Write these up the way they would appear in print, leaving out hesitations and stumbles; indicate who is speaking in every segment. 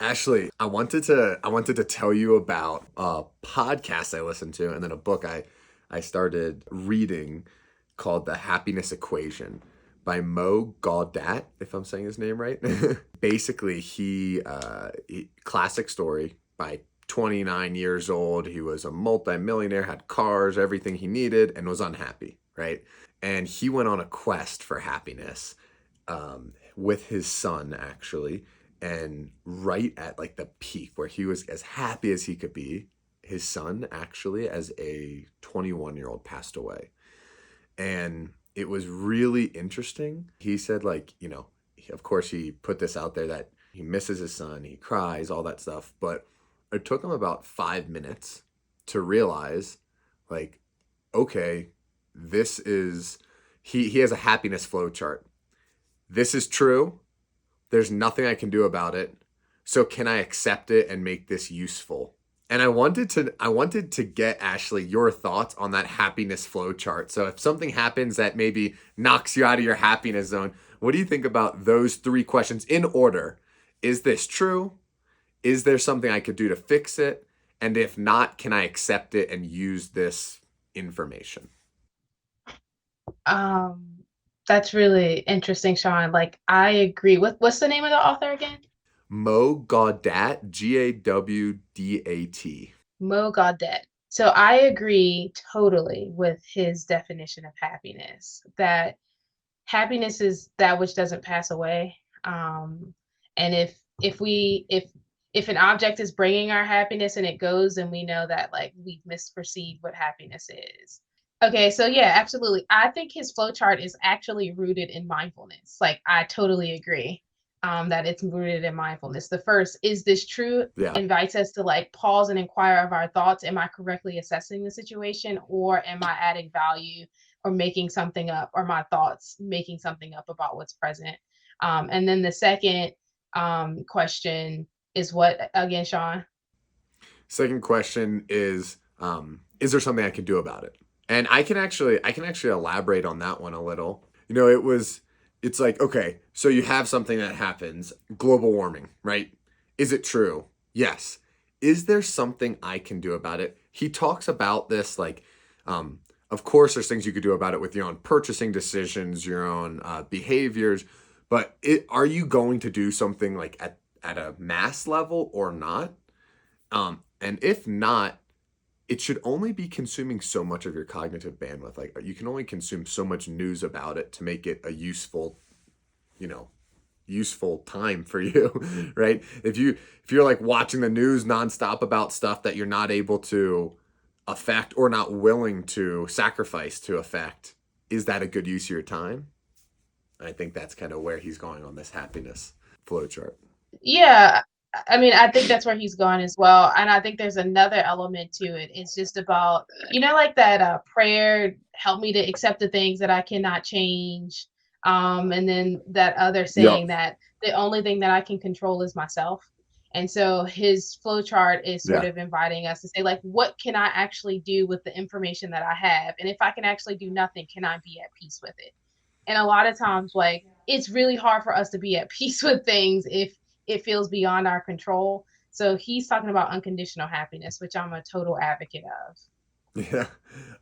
Speaker 1: Ashley, I wanted to tell you about a podcast I listened to and then a book I started reading called The Happiness Equation by Mo Gaudat, if I'm saying his name right. Basically, classic story by 29 years old, he was a multimillionaire, had cars, everything he needed, and was unhappy, right? And he went on a quest for happiness with his son, actually. And right at like the peak where he was as happy as he could be, his son, actually, as a 21-year-old, passed away. And it was really interesting. He said, like, of course, he put this out there that he misses his son, he cries, all that stuff. But it took him about 5 minutes to realize, like, okay, this is, he has a happiness flow chart. This is true. There's nothing I can do about it. So can I accept it and make this useful? And I wanted to get Ashley your thoughts on that happiness flow chart. So if something happens that maybe knocks you out of your happiness zone, what do you think about those three questions in order? Is this true? Is there something I could do to fix it? And if not, can I accept it and use this information?
Speaker 2: Um, that's really interesting, Sean. Like, I agree. What's the name of the author again?
Speaker 1: Mo Gaudat, Gawdat.
Speaker 2: Mo Gaudet. So I agree totally with his definition of happiness, that happiness is that which doesn't pass away. And if an object is bringing our happiness and it goes, and we know that like we've misperceived what happiness is. Okay, so yeah, absolutely. I think his flowchart is actually rooted in mindfulness. Like I totally agree that it's rooted in mindfulness. The first, is this true?
Speaker 1: Yeah.
Speaker 2: Invites us to like pause and inquire of our thoughts. Am I correctly assessing the situation, or am I adding value or making something up, or my thoughts making something up about what's present? And then the second question is what again, Sean?
Speaker 1: Second question is there something I can do about it? And I can actually elaborate on that one a little. It's like, okay, so you have something that happens, global warming, right? Is it true? Yes. Is there something I can do about it? He talks about this like, of course, there's things you could do about it with your own purchasing decisions, your own behaviors, but are you going to do something like at a mass level or not? And if not, it should only be consuming so much of your cognitive bandwidth. Like you can only consume so much news about it to make it a you know, useful time for you, right? If you're like watching the news nonstop about stuff that you're not able to affect or not willing to sacrifice to affect, is that a good use of your time? I think that's kind of where he's going on this happiness flowchart.
Speaker 2: Yeah, I mean, I think that's where he's going as well. And I think there's another element to it. It's just about, like that prayer, help me to accept the things that I cannot change. And then that other
Speaker 1: Yep.
Speaker 2: saying that the only thing that I can control is myself. And so his flow chart is sort
Speaker 1: Yeah.
Speaker 2: of inviting us to say, like, what can I actually do with the information that I have? And if I can actually do nothing, can I be at peace with it? And a lot of times, like, it's really hard for us to be at peace with things if it feels beyond our control. So he's talking about unconditional happiness, which I'm a total advocate of.
Speaker 1: Yeah.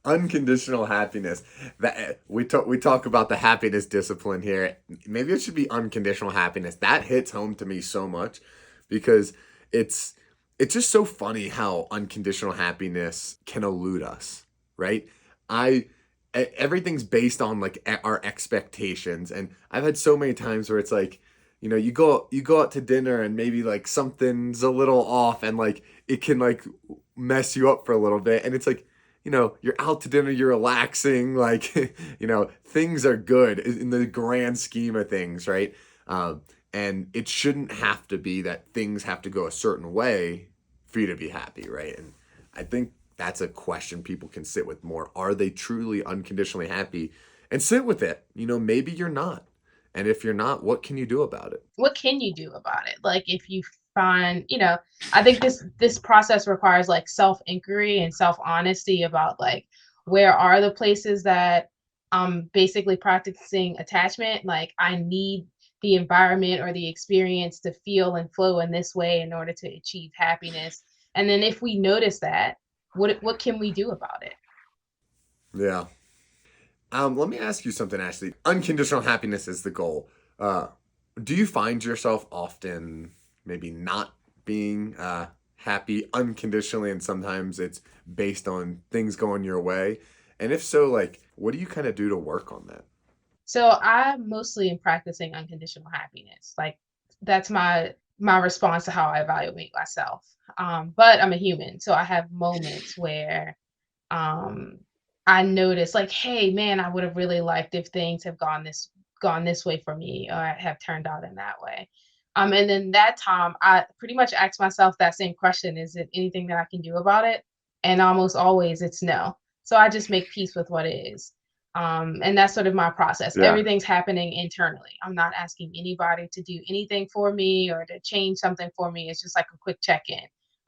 Speaker 1: Unconditional happiness. That we talk about the happiness discipline here. Maybe it should be unconditional happiness. That hits home to me so much because it's it's just so funny how unconditional happiness can elude us, right? I everything's based on like our expectations, and I've had so many times where it's like, you go out to dinner and maybe like something's a little off and like it can like mess you up for a little bit, and it's like, you're out to dinner, you're relaxing, like, things are good in the grand scheme of things, right? And it shouldn't have to be that things have to go a certain way for you to be happy, right? And I think that's a question people can sit with more. Are they truly unconditionally happy? And sit with it. Maybe you're not. And if you're not, what can you do about it?
Speaker 2: What can you do about it? Like if you find, I think this process requires like self inquiry and self honesty about like where are the places that I'm basically practicing attachment. Like I need the environment or the experience to feel and flow in this way in order to achieve happiness. And then if we notice that, what can we do about it?
Speaker 1: Yeah. Let me ask you something, Ashley. Unconditional happiness is the goal. Uh, do you find yourself often maybe not being happy unconditionally, and sometimes it's based on things going your way? And if so, like, what do you kind of do to work on that?
Speaker 2: So I mostly am practicing unconditional happiness. Like that's my response to how I evaluate myself. But I'm a human, so I have moments where um I notice like, hey man, I would have really liked if things have gone this way for me or have turned out in that way. And then that time I pretty much ask myself that same question, is it anything that I can do about it? And almost always it's no. So I just make peace with what it is. And that's sort of my process.
Speaker 1: Yeah.
Speaker 2: Everything's happening internally. I'm not asking anybody to do anything for me or to change something for me. It's just like a quick check-in.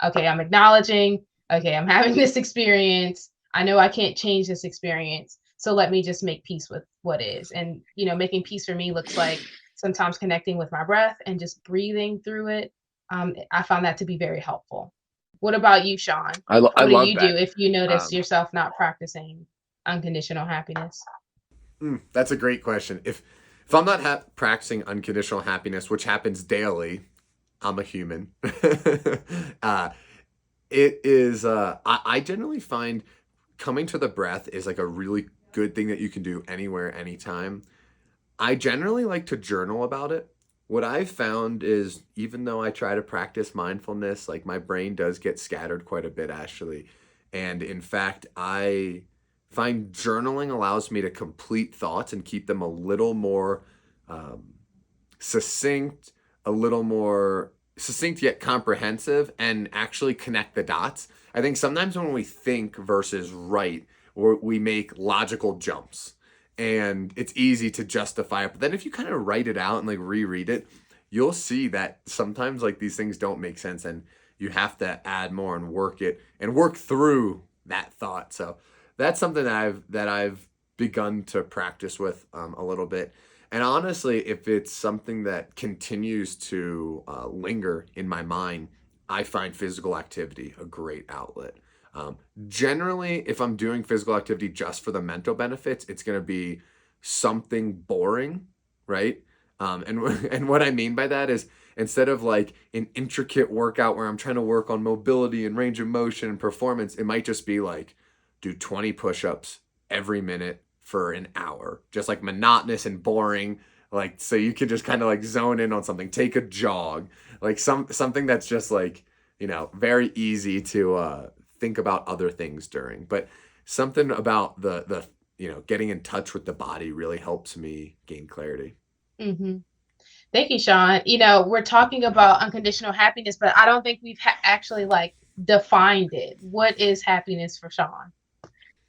Speaker 2: Okay, I'm acknowledging, okay, I'm having this experience. I know I can't change this experience. So let me just make peace with what is. And, making peace for me looks like sometimes connecting with my breath and just breathing through it. I found that to be very helpful. What about you, Sean?
Speaker 1: I
Speaker 2: What do
Speaker 1: love
Speaker 2: you
Speaker 1: that.
Speaker 2: do if you notice
Speaker 1: Um,
Speaker 2: yourself not practicing unconditional happiness?
Speaker 1: that's a great question. If I'm not practicing unconditional happiness, which happens daily, I'm a human. uh, it is. I generally find coming to the breath is like a really good thing that you can do anywhere, anytime. I generally like to journal about it. What I've found is even though I try to practice mindfulness, like my brain does get scattered quite a bit actually. And in fact, I find journaling allows me to complete thoughts and keep them a little more um, succinct, a little more succinct yet comprehensive, and actually connect the dots. I think sometimes when we think versus write, we make logical jumps and it's easy to justify it. But then if you kind of write it out and like reread it, you'll see that sometimes like these things don't make sense and you have to add more and work it and work through that thought. So that's something that I've begun to practice with a little bit. And honestly, if it's something that continues to linger in my mind, I find physical activity a great outlet. Um, Generally, if I'm doing physical activity just for the mental benefits, it's going to be something boring, right? And and what I mean by that is instead of like an intricate workout where I'm trying to work on mobility and range of motion and performance, it might just be like do 20 push-ups every minute for an hour, just like monotonous and boring. Like so you can just kind of like zone in on something, take a jog, like something that's just like very easy to think about other things during. But something about the getting in touch with the body really helps me gain clarity.
Speaker 2: Hmm. Thank you, Sean. We're talking about unconditional happiness, but I don't think we've actually like defined it. What is happiness for Sean?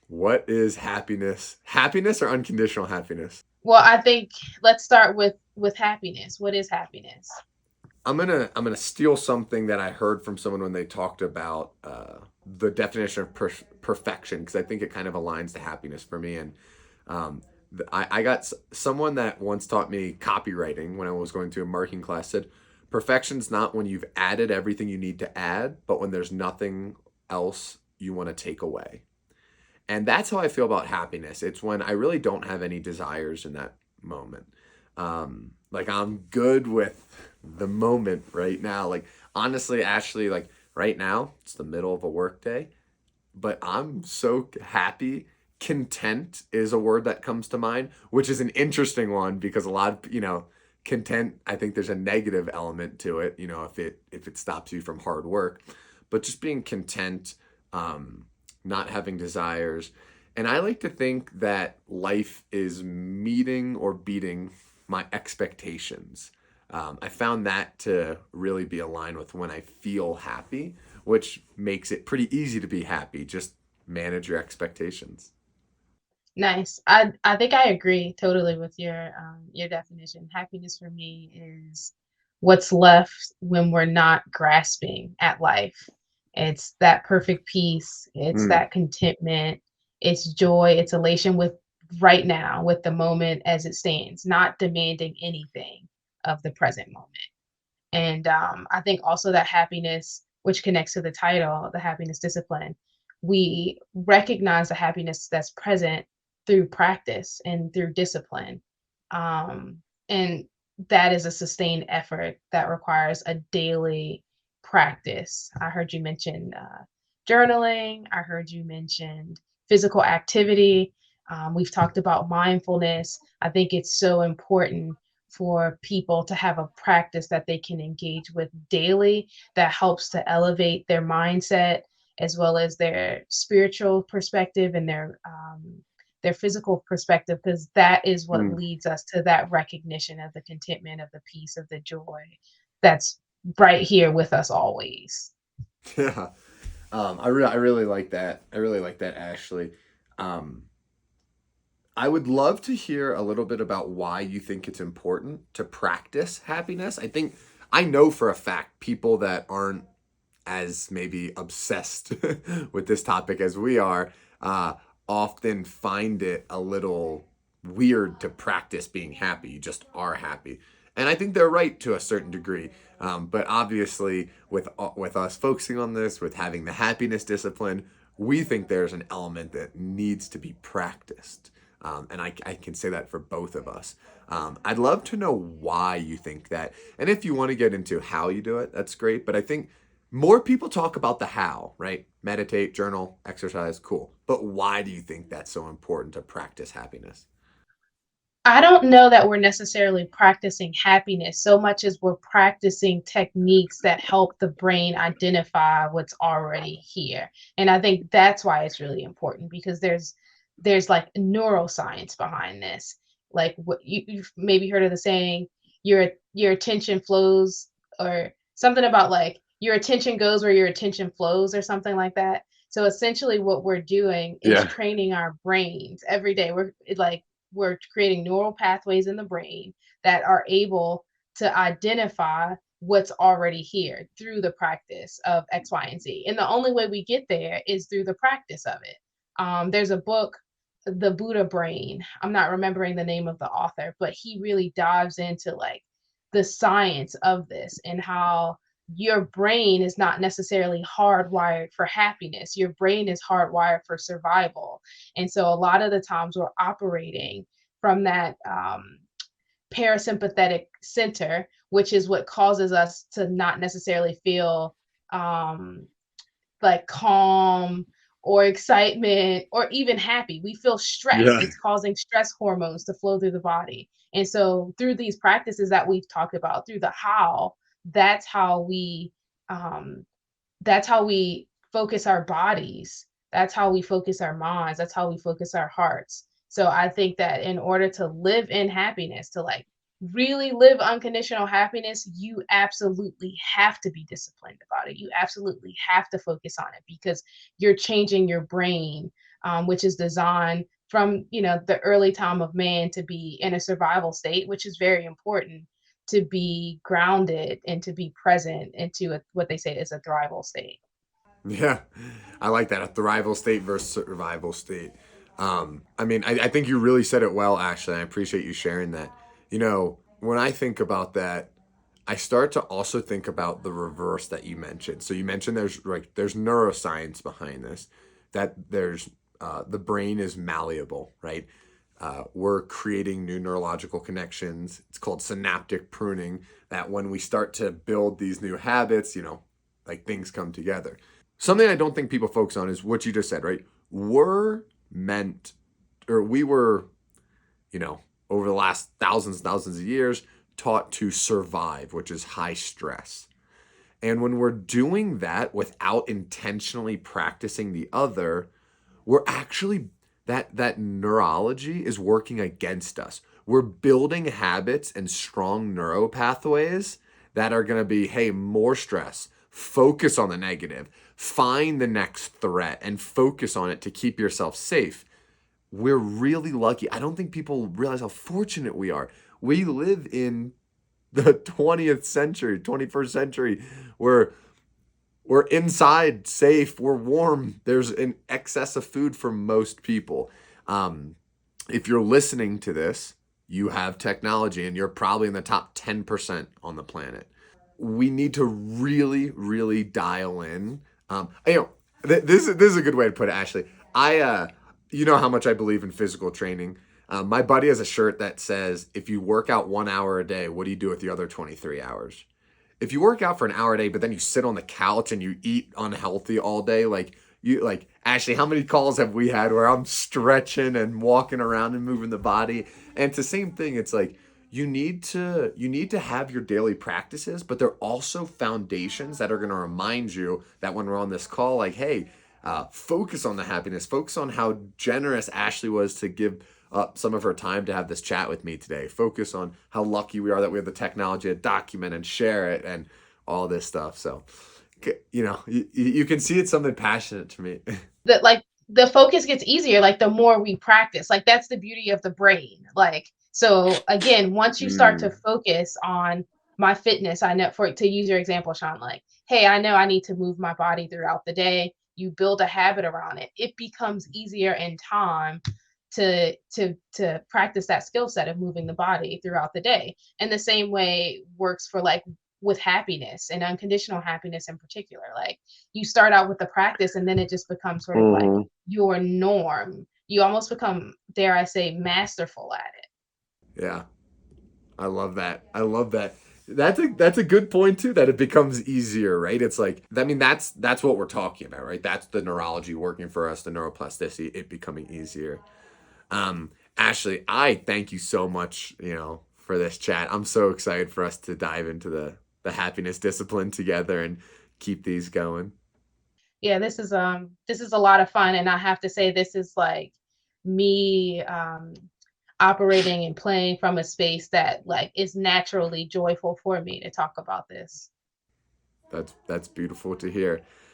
Speaker 1: What is happiness? Happiness or unconditional happiness?
Speaker 2: Well, I think let's start with happiness. What is happiness?
Speaker 1: I'm gonna steal something that I heard from someone when they talked about the definition of perfection because I think it kind of aligns to happiness for me. And I got someone that once taught me copywriting when I was going to a marketing class said perfection's not when you've added everything you need to add, but when there's nothing else you want to take away. And that's how I feel about happiness. It's when I really don't have any desires in that moment. Like I'm good with the moment right now. Like honestly, Ashley, like right now, it's the middle of a work day, but I'm so happy. Content is a word that comes to mind, which is an interesting one because a lot of, content, I think there's a negative element to it, if it stops you from hard work. But just being content, um, not having desires. And I like to think that life is meeting or beating my expectations. I found that to really be aligned with when I feel happy, which makes it pretty easy to be happy. Just manage your expectations.
Speaker 2: Nice. I think I agree totally with your definition. Happiness for me is what's left when we're not grasping at life. It's that perfect peace, it's
Speaker 1: Mm.
Speaker 2: that contentment, it's joy, it's elation with right now, with the moment as it stands, not demanding anything. of the present moment. And I think also that happiness, which connects to the title, the happiness discipline, we recognize the happiness that's present through practice and through discipline. Um, and that is a sustained effort that requires a daily practice. I heard you mention journaling, I heard you mention physical activity. We've talked about mindfulness. I think it's so important for people to have a practice that they can engage with daily that helps to elevate their mindset as well as their spiritual perspective and their physical perspective, because that is what
Speaker 1: Mm.
Speaker 2: leads us to that recognition of the contentment, of the peace, of the joy that's right here with us always.
Speaker 1: Yeah. I really like that. I really like that, Ashley. Um, I would love to hear a little bit about why you think it's important to practice happiness. I know for a fact people that aren't as maybe obsessed with this topic as we are, uh, often find it a little weird to practice being happy. You just are happy. And I think they're right to a certain degree. But obviously, with us focusing on this, with having the happiness discipline, we think there's an element that needs to be practiced. And I can say that for both of us. I'd love to know why you think that. And if you want to get into how you do it, that's great. But I think more people talk about the how, right? Meditate, journal, exercise, cool. But why do you think that's so important to practice happiness?
Speaker 2: I don't know that we're necessarily practicing happiness so much as we're practicing techniques that help the brain identify what's already here. And I think that's why it's really important because there's like neuroscience behind this. Like what you've maybe heard of the saying, your attention flows, or something about like your attention goes where your attention flows or something like that. So essentially what we're doing is
Speaker 1: Yeah.
Speaker 2: training our brains every day. We're creating neural pathways in the brain that are able to identify what's already here through the practice of X, Y, and Z. And the only way we get there is through the practice of it. There's a book, The Buddha Brain. I'm not remembering the name of the author, but he really dives into like the science of this and how your brain is not necessarily hardwired for happiness. Your brain is hardwired for survival. And so a lot of the times we're operating from that parasympathetic center, which is what causes us to not necessarily feel um, like calm or excitement or even happy. We feel stress.
Speaker 1: Yeah.
Speaker 2: It's causing stress hormones to flow through the body. And so through these practices that we've talked about, through the how, that's how we um, that's how we focus our bodies. That's how we focus our minds. That's how we focus our hearts. So I think that in order to live in happiness, to like really live unconditional happiness, you absolutely have to be disciplined about it. You absolutely have to focus on it because you're changing your brain, which is designed from the early time of man to be in a survival state, which is very important to be grounded and to be present into what they say is a thrival state.
Speaker 1: Yeah. I like that. A thrival state versus survival state. I think you really said it well, Ashley. I appreciate you sharing that. When I think about that, I start to also think about the reverse that you mentioned. So you mentioned there's neuroscience behind this, that there's the brain is malleable, right? We're creating new neurological connections. It's called synaptic pruning. That when we start to build these new habits, like things come together. Something I don't think people focus on is what you just said, right? We're meant, or we were, you know, over the last thousands of years, taught to survive, which is high stress. And when we're doing that without intentionally practicing the other, we're actually that neurology is working against us. We're building habits and strong neural pathways that are going to be, hey, more stress, focus on the negative, find the next threat and focus on it to keep yourself safe. We're really lucky. I don't think people realize how fortunate we are. We live in the 20th century, 21st century, where we're inside, safe, we're warm. There's an excess of food for most people. Um, if you're listening to this, You have technology and you're probably in the top 10% on the planet. We need to really, really dial in. This is a good way to put it, Ashley. You know how much I believe in physical training. My buddy has a shirt that says, "If you work out 1 hour a day, what do you do with the other 23 hours?" If you work out for an hour a day, but then you sit on the couch and you eat unhealthy all day, like Ashley, how many calls have we had where I'm stretching and walking around and moving the body? And it's the same thing. It's like you need to have your daily practices, but they're also foundations that are going to remind you that when we're on this call, like, hey, focus on the happiness, focus on how generous Ashley was to give up some of her time to have this chat with me today. Focus on how lucky we are that we have the technology to document and share it and all this stuff. So, you can see it's something passionate to me.
Speaker 2: That like the focus gets easier like the more we practice. Like that's the beauty of the brain. Like so again, once you start to
Speaker 1: Mm.
Speaker 2: focus on my fitness, I know for to use your example, Sean, like, hey, I know I need to move my body throughout the day. You build a habit around it. It becomes easier in time to practice that skill set of moving the body throughout the day. And the same way works for like with happiness and unconditional happiness in particular. Like you start out with the practice and then it just becomes sort of like
Speaker 1: Mhm.
Speaker 2: your norm. You almost become, dare I say, masterful at it.
Speaker 1: Yeah. I love that. I love that. That's a good point too. That it becomes easier, right? It's like I mean that's what we're talking about, right? That's the neurology working for us, the neuroplasticity, it becoming easier. Ashley, I thank you so much, for this chat. I'm so excited for us to dive into the happiness discipline together and keep these going.
Speaker 2: Yeah, this is a lot of fun and I have to say this is like me operating and playing from a space that like is naturally joyful for me to talk about this.
Speaker 1: That's beautiful to hear.